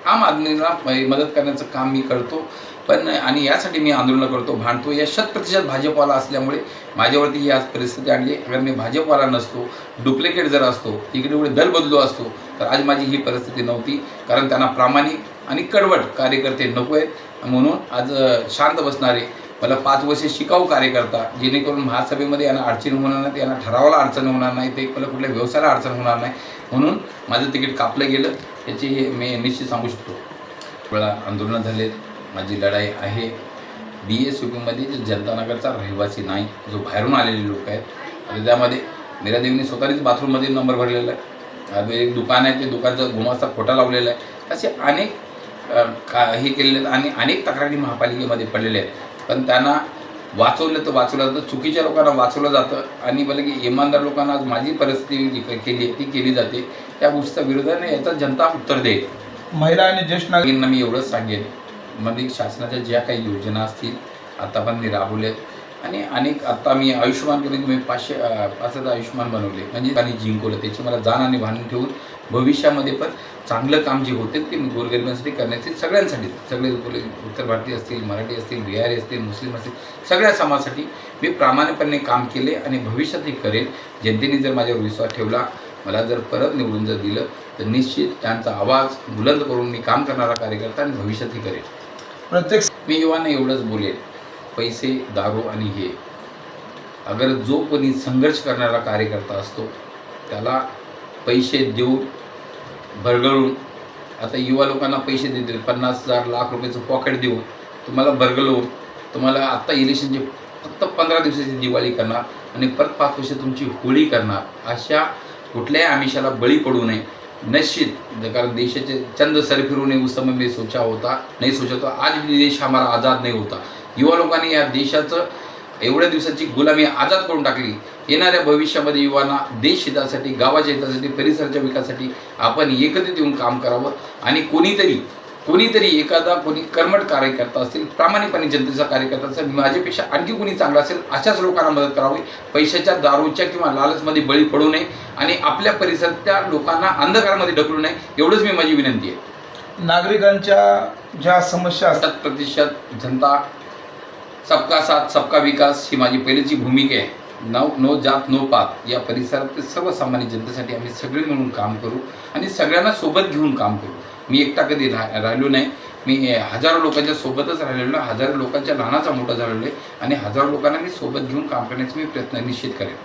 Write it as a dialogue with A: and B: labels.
A: आम आदमीला मदत करण्याचं काम मी करतो. पण आणि यासाठी मी आंदोलन करतो, भांडतो. या 100% भाजपवाला असल्यामुळे माझ्यावरती ही आज परिस्थिती आणली. अगर मी भाजपवाला नसतो, डुप्लिकेट जर असतो, इकडे एवढे दल बदलू असतो, तर आज माझी ही परिस्थिती नव्हती. कारण त्यांना प्रामाणिक आणि कडवट कार्यकर्ते नको आहेत. म्हणून आज शांत बसणारे, मला 5 वर्षे शिकाऊ कार्यकर्ता, जेणेकरून महासभेमध्ये यांना अडचणी होणार नाहीत, यांना ठरावाला अडचण होणार नाही, ते मला कुठल्या व्यवसायाला अडचण होणार नाही. म्हणून माझं तिकीट कापलं गेलं, याची मी निश्चित सांगू शकतो. वेळा आंदोलनं झालेत, माझी लढाई आहे. BSUPमध्ये जो जनतानगरचा रहिवासी नाही, जो बाहेरून आलेले लोक आहेत, आणि त्यामध्ये मीरादेवीने स्वतःच बाथरूममध्ये नंबर भरलेला आहे. एक दुकान आहे, ते दुकानचा गुमास्ता खोटा लावलेला आहे. असे अनेक हे केलेले आहेत आणि अनेक तक्रारी महापालिकेमध्ये पडलेल्या आहेत. पण त्यांना वाचवलं तर जातं, चुकीच्या लोकांना वाचवलं जातं आणि बोले की इमानदार लोकांना आज माझी परिस्थिती जी केली आहे ती केली जाते. त्या गोष्टीचा विरोधाने याचा जनता उत्तर देईल.
B: महिला आणि ज्येष्ठ नागरिकांना
A: मी एवढंच सांगेन, म्हणजे शासनाच्या ज्या काही योजना असतील आता पण मी राबवल्यात आणि अनेक आता मी आयुष्यमान करून मी 500 आयुष्यमान बनवले, म्हणजे आणि जिंकवलं. त्याची मला जाण आणि भान ठेवून भविष्यामध्ये पण चांगलं काम जे होते ते मी गोरगरिबांसाठी करण्याचे, सगळ्यांसाठी, सगळे उत्तर भारतीय असतील, मराठी असतील, बिहारी असतील, मुस्लिम असतील, सगळ्या समाजासाठी मी प्रामाणिकपणे काम केले आणि भविष्यातही करेन. जनतेने जर माझ्यावर विश्वास ठेवला, मला जर परत निवडून जर दिलं, तर निश्चित त्यांचा आवाज बुलंद करून मी काम करणारा कार्यकर्ता आणि भविष्यातही करेन.
B: प्रत्येक
A: मी युवांना एवढंच बोलेन, पैसे, दारू आणि हे, अगर जो कोणी संघर्ष करणारा कार्यकर्ता असतो त्याला पैसे देऊन भरगळून, आता युवा लोकांना पैसे देतील, 50,000 लाख रुपयाचं पॉकेट देऊन तुम्हाला भरगळवून, तुम्हाला आत्ता इलेक्शनचे फक्त 15 दिवसाची दिवाळी करणार आणि परत 5 वर्ष तुमची होळी करणार, अशा कुठल्याही आमिषाला बळी पडू नये. निश्चित, कारण देशाचे चंद सर फिरू नये उस समय में सोचा होता, नहीं सोचा तो आज भी देश हमारा आज़ाद नहीं होता. युवा लोकांनी या देशाचं एवढ्या दिवसाची गुलामी आझाद करून टाकली. येणाऱ्या भविष्यामध्ये युवांना देश हितासाठी, गावाच्या हितासाठी, परिसराच्या विकासासाठी आपण एकत्रित येऊन काम करावं आणि कोणीतरी एखादा कोणी कर्मठ कार्यकर्ता असेल, प्रामाणिकपणे जनतेचा कार्यकर्ता असेल, माझ्यापेक्षा आणखी कोणी चांगला असेल, अशाच लोकांना मदत करावी. पैशाच्या, दारूच्या किंवा लालचमध्ये बळी पडू नये आणि आपल्या परिसरातल्या लोकांना अंधकारामध्ये ढकलू नये, एवढंच मी माझी विनंती आहे.
B: नागरिकांच्या ज्या समस्या असतात,
A: 100% जनता, सबका साथ सबका विकास ही माझी पहिलीची भूमिका आहे. नो जात नो पात, या परिसरातील सर्वसामान्य जनतेसाठी आम्ही सगळे मिळून काम करू आणि सगळ्यांना सोबत घेऊन काम करू. मी एकटा कधी राहिलो नाही. मी हजारो लोकांच्या सोबतच राहिलेलो, हजारो लोकांच्या लहानाचा मोठा झालेलो आहे आणि हजारो लोकांना मी सोबत घेऊन काम करण्याचा मी प्रयत्न निश्चित करेन.